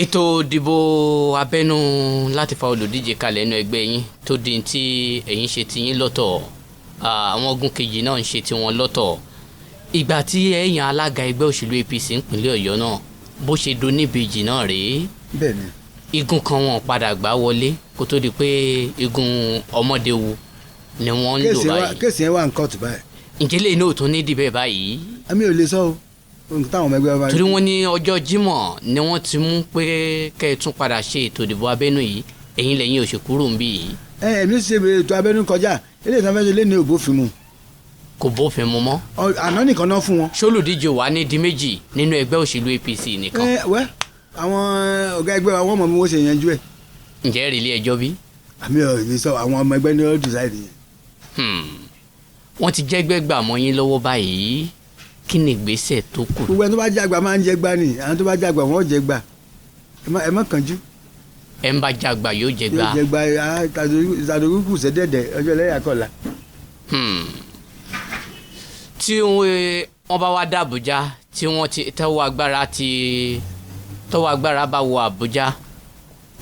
ètò ìdìbò abẹ́nú láti fa olùdíje kalẹ̀ nínú ẹgbẹ́ yín tó di tí ẹ̀yin ṣe ti yín lọ́tọ̀ àwọn ogun kejì náà ń ṣe ti wọn lọ́tọ̀ ìgbà tí ẹ̀yàn alága ẹgbẹ́ òṣèlú APC ìpínlẹ̀ Ọ̀yọ́ náà bó ṣe do níbejì náà rèé bẹ́ẹ̀ni igun kan wọn padà gbá wọlé kó tó di pé igun ọmọdéwu ni wọ́n ń lò báyìí kéèsì yẹn wà ń kọ́ọ̀tù báyìí. ǹjẹ́ lè ní òtún ní dìbẹ̀ báyìí. àmì ò lè sọ o táwọn ọmọ ẹgbẹ́ wa. torí wọ́n ní ọjọ́ Jímọ̀ ni wọ́n ti mú pé kẹ́ ẹ tún padà ṣe ètò ìdìbò abẹ́nú yìí ẹ̀yin lẹ́yìn òṣèkúrò ń bì yìí. ẹ̀mí ṣe ètò abẹ́nú kọjá ilé ìtàn fẹ́ẹ́ lé ní òbófin mu. kò bófin mu mọ́. àná nìkan náà fún wọn. ṣolùdíje wà ní di méjì nínú ẹgbẹ́ òṣèlú APC nìkan. wẹ́ àwọn ọ̀gá ẹgbẹ́ wa wọ́n mọ̀ bí wọ́n ṣe yanjú ẹ̀. ǹjẹ́ rí ilé ẹjọ́ bí. àmì ò sọ àwọn ọmọ ẹgbẹ́ ní ó decide yẹn. wọ́n ti jẹ́gbẹ́ gbà mọ́ yín lọ́wọ́ báyìí kí ni ìgbésẹ̀ tó kù. gbogbo ẹni tó bá jàgbà máa ń jẹ gbà ni àwọn tó bá jàgbà wọn ò jẹ gbà ẹ má kánjú. ẹ ń bá jàgbà yóò jẹ gbà. yóò jẹ gbà ìsàdókùkù sẹ́dẹ̀dẹ̀ ọjọ́ lẹ́yìn àkọlà. tí wọ́n bá wá dá Àbújá tí wọ́n ti tọ́wọ́ agbára bá wọ Àbújá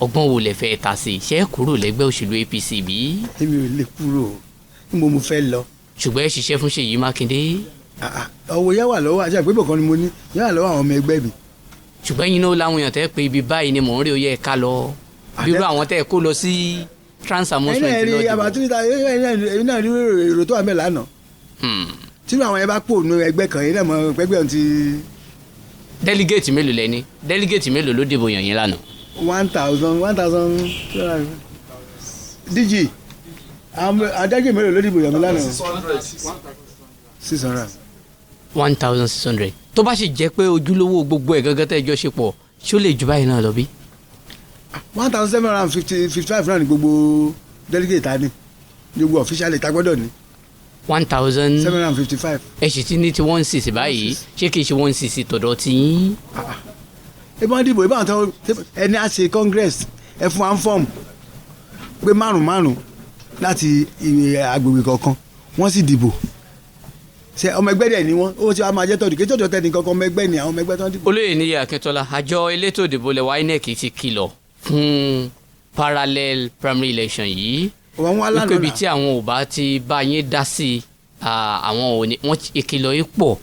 ọgbọ́n wo lẹ fẹ́ ta sí ṣé kúrò lẹ́gbẹ́ òṣèlú APC bí. èmi ò lè kúrò níbo mo fẹ́ lọ. ṣùgbọ́n ẹ ṣiṣẹ́ fún Ṣèyí Mákindé. ọwọ́ yẹn wà lọ́wọ́ àti àgbébọ̀ kan ni mo ní yẹn wà lọ́wọ́ àwọn ọmọ ẹgbẹ́ mi. ṣùgbọ́n yín náà láwọn èèyàn tẹ́ pé ibi báyìí ni mò ń rí oyè ẹ̀ka lọ bírú àwọn tẹ́ kó lọ sí Trans Amusement Park. ẹ̀yin náà rí èrò tó wà mẹ́ lánàá. tí àwọn yẹn bá pò nù ẹgbẹ́ kan yẹn náà mọ ẹgbẹ́ ọ̀hún ti. délígéètì mélòó lẹ́ni délígéètì mélòó ló dìbò yàn yín lánàá. 1000 DG adájọ́ mélòó ló dìbò yàn mí lánàá. 600. 1600 tó bá sì jẹ́ pé ojúlówó gbogbo ẹ̀ gángan tẹ́jọ́ ṣe pọ̀ ṣó lè jù báyìí náà lọ bí. 1755 náà ni gbogbo delegate ta ni gbogbo official ta gbọ́dọ̀ ni. 1755. ẹ sì ti ní ti 1cc báyìí ṣé kìí ṣe 1cc tọ̀dọ̀ tí yín. ìbọn dìbò ìbọn àtọ ẹni á ṣe congress ẹ fún wa ń fọ́ọ̀mù pé márùn láti agbègbè kọ̀ọ̀kan wọ́n sì dìbò ṣe ọmọ ẹgbẹ́ dẹ̀ ni wọ́n ó ti wá máa jẹ́ tọ́jú kí tọ́jú tẹ́ni kankan ọmọ ẹgbẹ́ ni àwọn ọmọ ẹgbẹ́ tó ń dìbò. Olóyè Adeniyi Akintola àjọ elétò ìdìbò lẹwa INEC ti kìlọ̀ fún parallel primary election yìí wípé ibi tí àwọn ò bá ti bá yín dá sí àwọn òní wọ́n ìkìlọ̀ yìí pọ̀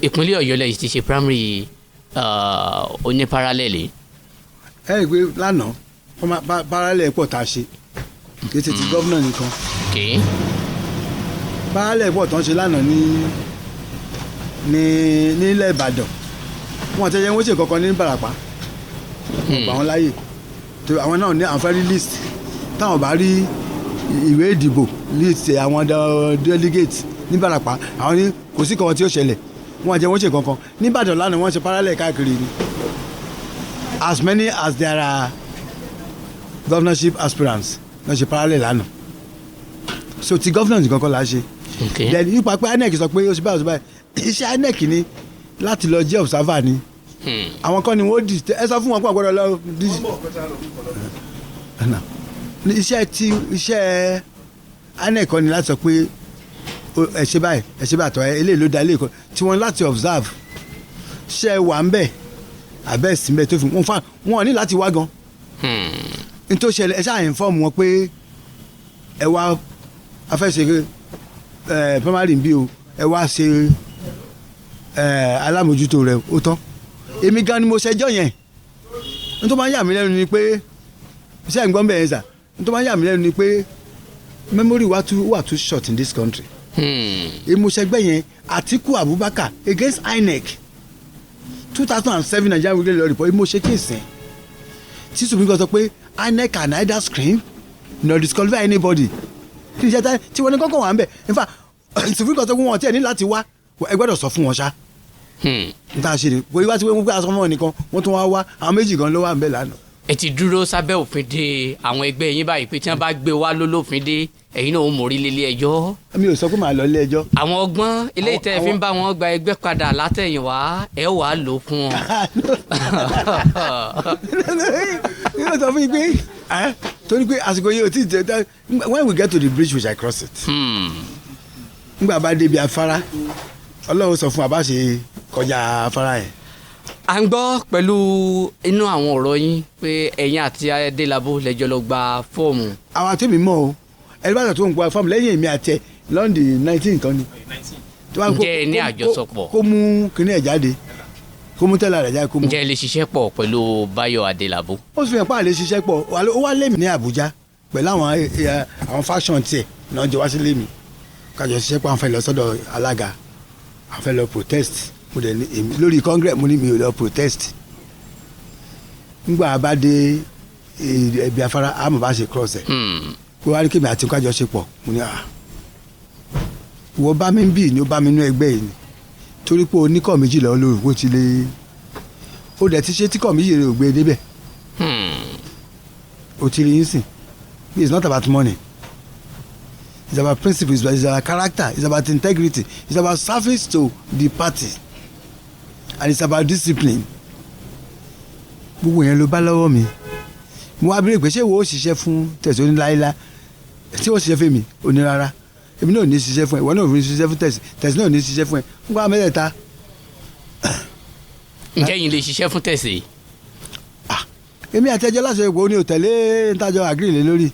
ìpínlẹ̀ Ọ̀yọ́ lẹ́yìn ti ṣe primary oní parallel. ẹ rí i pé lánàá parallel pọ̀ tá a ṣe kí ẹ ti ti gọ́vnà nìkan. parallel pọ̀ tán ṣe lánàá nílẹ̀ Ìbàdàn wọn àti ẹyẹ wọn ṣe kankan ní Ìbàràpá wọn gbà wọn láàyè tó àwọn náà ní àǹfààní list táwọn bá rí ìwé ìdìbò list àwọn delegate ní Ìbàràpá àwọn ní kò sí kankan tí ó ṣẹlẹ̀ wọn àti ẹyẹ wọn ṣe kankan ní Ìbàdàn lánàá wọn ṣe parallel káàkiri ni as many as there are governorship aspirants wọn ṣe parallel lánàá so ti governance kankan la ṣe then nípa pé INEC sọ pé ó ṣe báyìí iṣẹ́ INEC ni láti lọ jẹ́ observer ni àwọn kan ni wọ́n di ẹ sọ fún wọn pé àgbọ̀dọ̀ lọ iṣẹ́ INEC kan ni láti sọ pé ẹ ṣe báyìí tọ́ eléyìí ló da eléyìí kan tí wọ́n láti observe ṣe wà ń bẹ̀ àbẹ́ síbẹ̀ tó fi wọ́n ní láti wá gan nítorí ṣẹlẹ̀ ẹ ṣáà inform wọn pé ẹ wá afẹ́ṣe primary bí o ẹ wá ṣe alámòjútó rẹ ó tán èmi gan ni mo ṣẹjọ́ yẹn n tó máa ń yà mí lẹ́nu ni pé iṣẹ́ ìgbọ́n bẹ̀rẹ̀ sà n tó máa ń yà mí lẹ́nu ni pé memory wà too short in this country. èmi ṣẹgbẹ́ yẹn Atiku Abubakar against INEC 2007 Nigerian Weekly Law Report èmi mo ṣe kéèsì tí Supreme Court sọ pé INEC can neither screen nor disqualify anybody kí ni ṣe tí wọ́n ní kọ́kọ́ wà ń bẹ̀ in fact Supreme Court sọ pé wọ́n tiẹ̀ ní láti wá ẹ gbọ́dọ̀ sọ fún wọn ṣá. n ta ṣe ni bóyá wá sí pé wọ́n gbé aṣọ fún wọn nìkan wọ́n tún wá àwọn méjì gan ló wà ń bẹ̀ lánàá. ẹ ti dúró sábẹ́ òfin de àwọn ẹgbẹ́ yín báyìí pé tí wọ́n bá gbé wá lólófin de ẹ̀yin náà ó mórí lélé ẹjọ́. mi ò sọ pé màá lọ ilé ẹjọ́. àwọn ọgbọ́n eléyìí tẹ́ ẹ fi ń bá wọn gba ẹgbẹ́ padà látẹ̀yìnwá ẹ wà á lò fún wọn. yóò sọ fún yín pé torí pé àsìkò yìí ò tí ì jẹ when we get to the bridge we shall cross it. nígbà bá débi afárá Ọlọ́run sọ fún wa bá ṣe kọjá afárá yẹn. à ń gbọ́ pẹ̀lú inú àwọn ọ̀rọ̀ yín pé ẹ̀yin àti Adélabú lẹ́jọ́ lọ gba fọ́ọ̀mù. àwọn àti mi mọ̀ o ẹni bá tó ń gba fọ́ọ̀mù lẹ́yìn èmi àti ẹ lọ́ndì 19 kan ni. ǹjẹ́ ẹ ní àjọsọpọ̀. kó mú kinní ẹ̀ jáde kó mú tẹ́lẹ̀ rẹ̀ jáde kó mú. ǹjẹ́ ẹ lè ṣiṣẹ́ pọ̀ pẹ̀lú Báyọ̀ Adélabú. ó sì fi hàn pé àlè ṣiṣẹ́ pọ̀ ó wá lé mi ní Àbújá pẹ̀lú àwọn faction tiẹ̀ náà jọ wá sí lé mi kájọ ṣiṣẹ́ pọ̀ àwọn fẹ́ lọ sọ́dọ̀ alága àwọn fẹ́ lọ protest mo dẹ̀ ní èmi lórí congress mo ní mi ò lọ protest nígbà bá dé ẹbí afárá àmọ́ bá ṣe cross ẹ̀ pé wá ní kébì àti kájọ ṣe pọ̀ mo ní wọ́n bá mi ń bì ní ó bá mi nú ẹgbẹ́ yìí ni torí pé oníkọ̀ méjì lọ́wọ́ lórí kó ti lé ó dẹ̀ ti ṣe tíkọ̀ méjì rẹ̀ ò gbé débẹ̀ ó ti rí yín sìn it's not about money it's about principles it's about character it's about integrity it's about service to the party and it's about discipline gbogbo yẹn ló bá lọ́wọ́ mi mo wá béèrè pé ṣé wo ó ṣiṣẹ́ fún tẹ̀sí oníláyélá tí ó ṣiṣẹ́ fún mi ò ní rárá èmi náà ò ní ṣiṣẹ́ fún ẹ ìwọ náà ò ní ṣiṣẹ́ fún tẹ̀sí náà ò ní ṣiṣẹ́ fún ẹ ń gbọ́ mẹ́tẹ̀ẹ̀ta. ǹjẹ́ yín lè ṣiṣẹ́ fún tẹ̀sí. èmi àti ẹjọ́ láti ẹ̀kọ́ ní òtẹ̀lé ntájọ́ àgírí lé lórí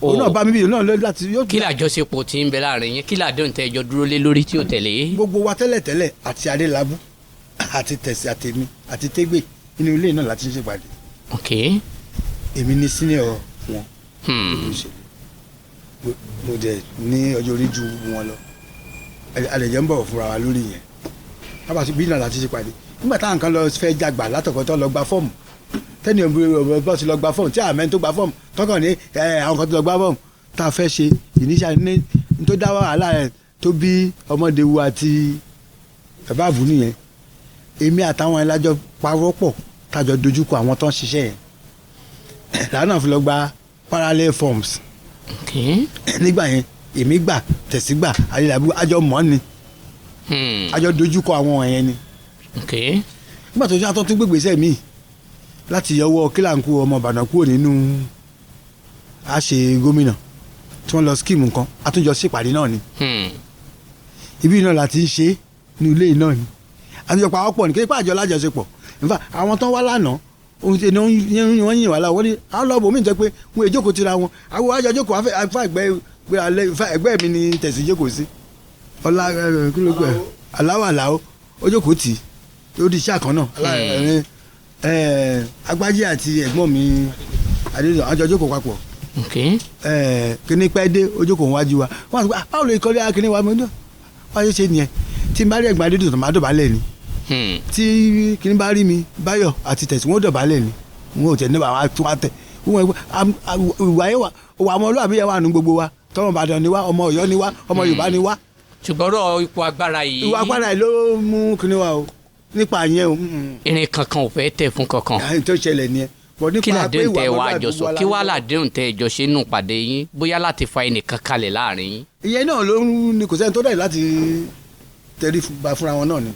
òun náà bá mi bí òun náà lórí láti. kí làjọṣepọ̀ tí ń bẹ láàrin yín kí làdéhùn tẹ́ ẹjọ́ dúró lé lórí tí ò tẹ̀lé. gbogbo wa tẹ́lẹ̀ àti Adélabú àti tẹ̀sí àtẹ̀mí àti tẹ́gbẹ́ inú ilé náà láti ṣe pàdé. ok. èmi ni senior wọn. mo dẹ̀ ní ọjọ́ orí ju wọn lọ àdẹ̀jẹ̀ ń bọ̀ fúnra wa lórí yẹn lábàtí bí náà láti ṣe pàdé nígbà táwọn kan lọ fẹ́ Jagba látọ̀kọ́tọ̀ lọ gba fọ́ọ̀mù tẹ́ni ọ̀bọ̀ ti lọ gba fọ́ọ̀mù tí àmẹ́ tó gba fọ́ọ̀mù tọkàn ní àwọn kan tó lọ gba fọ́ọ̀mù tá a fẹ́ ṣe ìníṣà ní tó dá wàhálà rẹ̀ tó bí Ọmọdéwu àti bàbá àbú nìyẹn èmi àtàwọn ẹlájọ pawọ́pọ̀ tájọ dojúkọ àwọn tó ń ṣiṣẹ́ yẹn làánà fi lọ gba parallel forms nígbà yẹn èmi gbà tẹ̀sí gbà Adélabú àjọ mọ́ ni àjọ dojúkọ àwọn yẹn ni nígbà tó ṣe àtọ́ tún gbégbèsè míì láti yọwọ́ kílàǹkù ọmọ Ìbàdàn kúrò nínú àṣẹ gómìnà tí wọ́n lọ skíìmù kan àtúnjọ ṣèpàdé náà ni ibi náà láti ń ṣe ní ilé náà ni àtúnjọ pàápọ̀ ní kéèpà àjọ lájọṣepọ̀ nífà àwọn tán wá lánàá ohun tí wọ́n yìn wá láwọn wọ́n ní àwọn lọ́ọ̀bù mi jẹ́ pé wọ́n èjókòó tira wọn àwọn àjọ jókòó afá ẹgbẹ́ mi ni tẹ̀sí jókòó sí ọlá aláwọ̀ àláwọ̀ ó jókòó tì ó di iṣẹ́ àkànnà Agbájí àti ẹ̀gbọ́n mi Adédọ̀yìn àjọ jókòó papọ̀ kíní pẹ́ dé ó jókòó wájú wa wọ́n àti báwo lè kọ́lé akíní wa mọ́ wọ́n ṣe nìyẹn tí n bá rí ẹ̀gbọ́n Adédọ̀yìn tó máa dọ̀bálẹ̀ ni tí kíní bá rí mi Báyọ̀ àti tẹ̀sí wọ́n dọ̀bálẹ̀ ni wọ́n ò tẹ̀ níbà wá tún wá tẹ̀ ìwà ọmọlúwàbí yẹn wà nù gbogbo wa tọmọ Ìbàdàn ni wá ọmọ Ọ̀yọ́ ni wá ọmọ Yorùbá ni wá. ṣùgbọ́n ọ̀rọ̀ ipò agbára yìí. ìwà agbára yìí ló mú kíní wa o nípa yẹn o. irin kankan ò fẹ́ tẹ̀ fún kankan. tó ṣẹlẹ̀ ni ẹ. kí làdéhùn tẹ wá àjọsọ kí wàá làdéhùn tẹ ìjọ ṣe nù pàdé yín bóyá láti fa ẹnìkan kalẹ̀ láàrin yín. ìyẹn náà ló ní kò sẹ́ni tó dẹ̀ láti tẹ̀rí ba fúnra wọn náà ni.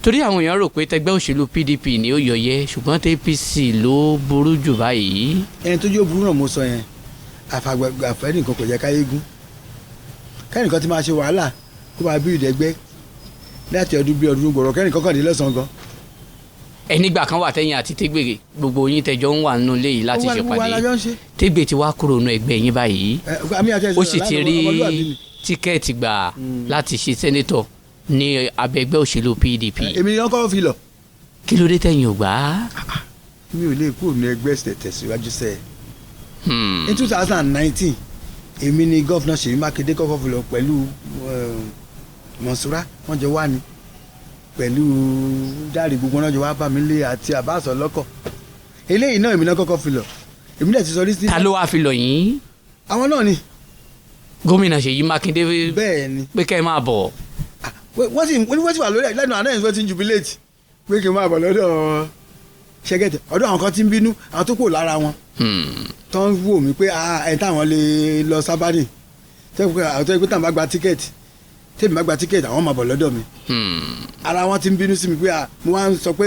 torí àwọn èèyàn rò pé tẹgbẹ́ òṣèlú PDP ni ó yọyẹ ṣùgbọ́n tẹ APC ló burú jù báyìí. ẹni tó jó burú náà mo sọ yẹn àfẹ́ nìkan kò yẹ káyé gún kẹ́nìkan ti máa ṣe wàhálà kó máa bí ìdẹ́gbẹ́ láti ọdún bí ọdún gbọ̀rọ̀ kẹ́nìkan kàn dé lọ́sàn-án gan. ẹnìgbà kan wà tẹ́yìn àti Tégbè gbogbo yín tẹjọ ń wà nínú ilé yìí láti ṣèpàdé Tégbè ti wá kúrò nínú ẹgbẹ́ yín báyìí ó sì ti rí tíkẹ́ẹ̀tì gbà láti ṣe sẹ́nétọ̀ ní abẹ́gbẹ́ òṣèlú PDP. èmi ni wọ́n kọ́ fi lọ. kí ló dé tẹ̀yìn ò gbà á. mi ò lè kúrò ní ẹgbẹ́ tẹ̀síwájú sẹ́ẹ̀. in 2019 èmi ni gọ́fúnà Ṣèyí Mákindé kọ́kọ́ fi lọ pẹ̀lú Mọ̀nsúrà wọ́n jọ wá ní pẹ̀lú dáàrí gbogbo náà jọ wá bá mi lé àti àbáṣọ lọ́kọ̀ eléyìí náà èmi náà kọ́kọ́ fi lọ èmi náà ti sọ lísì. ta ló wá fi lọ yín. àwọn náà ni. gómìnà Ṣèyí Mákindé bẹ́ẹ̀ ni pé kẹ́ ẹ máa bọ̀. wọ́n sì wà lórí ẹ̀ lẹ́nu àná ìfẹ́ ti ń jubilate pé kí n máa bọ̀ lọ́dọ̀ Ṣẹ́gẹ́tẹ̀ ọ̀dọ̀ àwọn kan ti ń bínú àwọn tó kù lára wọn tó ń wò mí pé ẹ̀ táwọn lè lọ sábàdì tẹ́ pé táwọn bá gba tíkẹ́ẹ̀tì tẹ́mi bá gba tíkẹ́ẹ̀tì àwọn máa bọ̀ lọ́dọ̀ mi ara wọn ti ń bínú sí mi pé mo wá ń sọ pé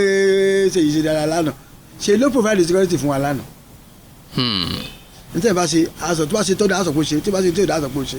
Ṣèyí ṣe dára lánàá ṣe ló provide security fún wa lánàá nítorí bá ṣe aṣọ tó bá ṣe tó dá aṣọ kó ṣe tó bá ṣe tó dá aṣọ kó ṣe